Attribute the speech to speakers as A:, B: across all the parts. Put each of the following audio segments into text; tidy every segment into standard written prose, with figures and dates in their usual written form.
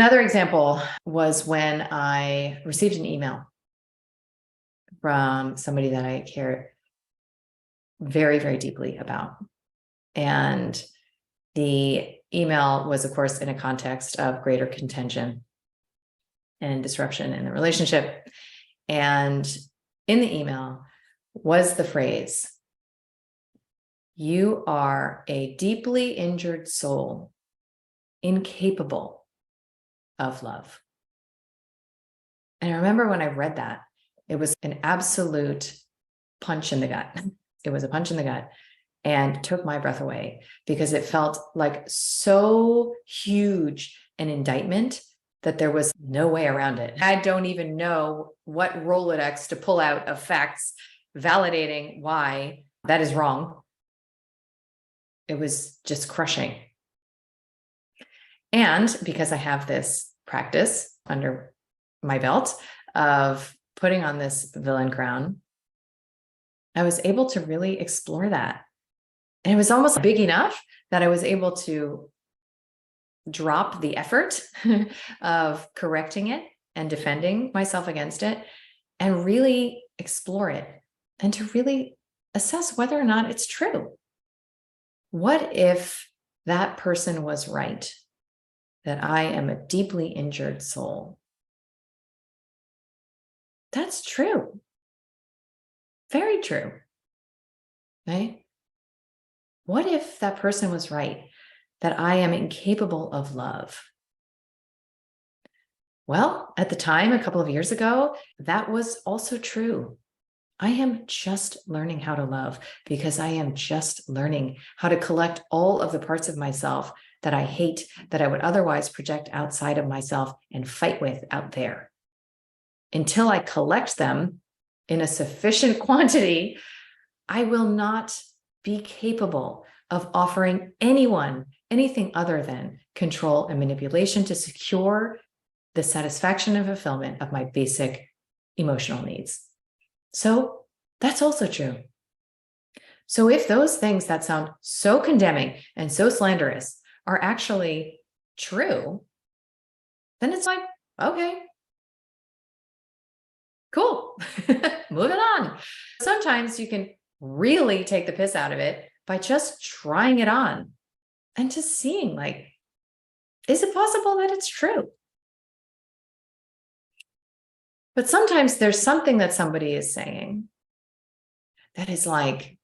A: Another example was when I received an email from somebody that I care very, very deeply about. And the email was, of course, in a context of greater contention and disruption in the relationship. And in the email was the phrase, "You are a deeply injured soul, incapable of love." And I remember when I read that, it was an absolute punch in the gut. It was a punch in the gut and took my breath away because it felt like so huge an indictment that there was no way around it. I don't even know what Rolodex to pull out of facts validating why that is wrong. It was just crushing. And because I have this practice under my belt of putting on this villain crown, I was able to really explore that. And it was almost big enough that I was able to drop the effort of correcting it and defending myself against it and really explore it and to really assess whether or not it's true. What if that person was right, that I am a deeply injured soul? That's true. Very true. Right? What if that person was right, that I am incapable of love? Well, at the time, a couple of years ago, that was also true. I am just learning how to love because I am just learning how to collect all of the parts of myself that I hate, that I would otherwise project outside of myself and fight with out there. Until I collect them in a sufficient quantity, I will not be capable of offering anyone anything other than control and manipulation to secure the satisfaction and fulfillment of my basic emotional needs. So that's also true. So if those things that sound so condemning and so slanderous are actually true, then it's like, okay, cool, moving on. Sometimes you can really take the piss out of it by just trying it on and just seeing, like, is it possible that it's true? But sometimes there's something that somebody is saying that is like,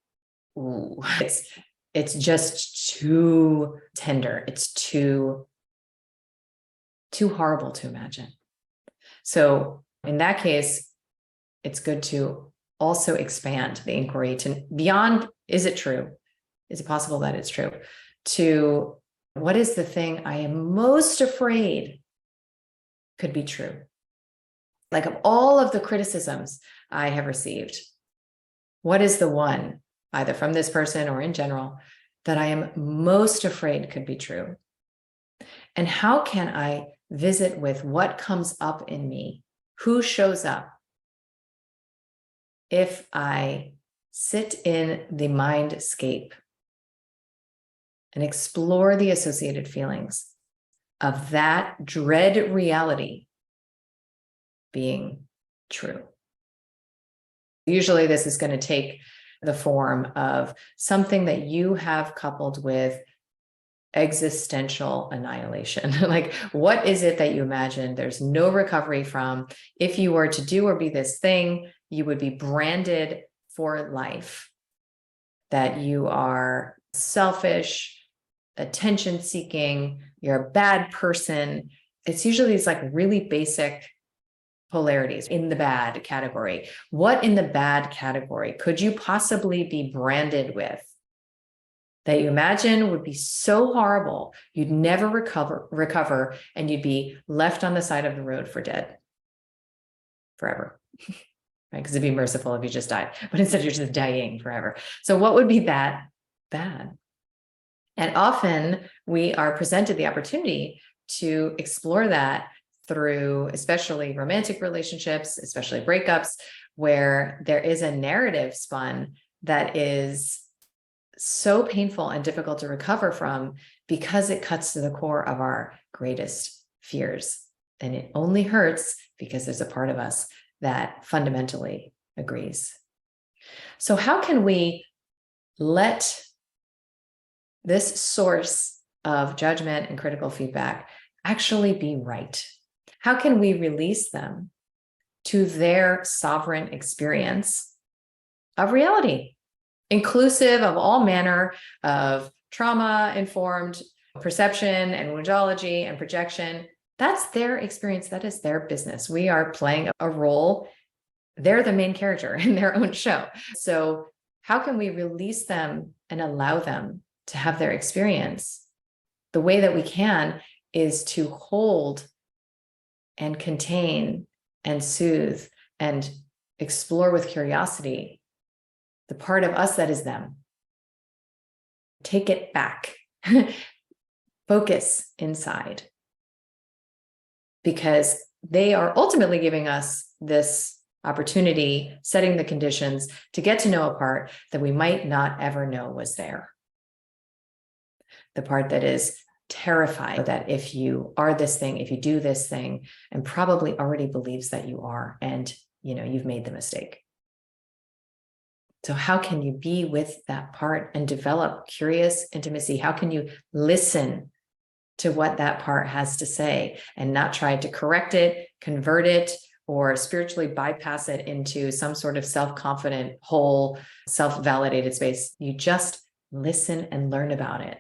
A: ooh, it's just too tender. It's too horrible to imagine. So in that case, it's good to also expand the inquiry to beyond, is it true? Is it possible that it's true? To what is the thing I am most afraid could be true? Like, of all of the criticisms I have received, what is the one, either from this person or in general, that I am most afraid could be true? And how can I visit with what comes up in me? Who shows up? If I sit in the mindscape and explore the associated feelings of that dread reality being true. Usually this is going to take the form of something that you have coupled with existential annihilation. Like, what is it that you imagine there's no recovery from? If you were to do or be this thing, you would be branded for life, that you are selfish, attention seeking, you're a bad person. It's usually these like really basic polarities in the bad category. What in the bad category could you possibly be branded with that you imagine would be so horrible you'd never recover, and you'd be left on the side of the road for dead forever? Right? Because it'd be merciful if you just died, but instead you're just dying forever. So what would be that bad? And often we are presented the opportunity to explore that through especially romantic relationships, especially breakups, where there is a narrative spun that is so painful and difficult to recover from because it cuts to the core of our greatest fears. And it only hurts because there's a part of us that fundamentally agrees. So how can we let this source of judgment and critical feedback actually be right? How can we release them to their sovereign experience of reality, inclusive of all manner of trauma-informed perception and woundology and projection? That's their experience. That is their business. We are playing a role. They're the main character in their own show. So how can we release them and allow them to have their experience? The way that we can is to hold and contain and soothe and explore with curiosity the part of us that is them. Take it back. Focus inside. Because they are ultimately giving us this opportunity, setting the conditions to get to know a part that we might not ever know was there. The part that is terrified that if you are this thing, if you do this thing, and probably already believes that you are, and you've made the mistake. So how can you be with that part and develop curious intimacy? How can you listen to what that part has to say and not try to correct it, convert it, or spiritually bypass it into some sort of self-confident, whole, self-validated space? You just listen and learn about it.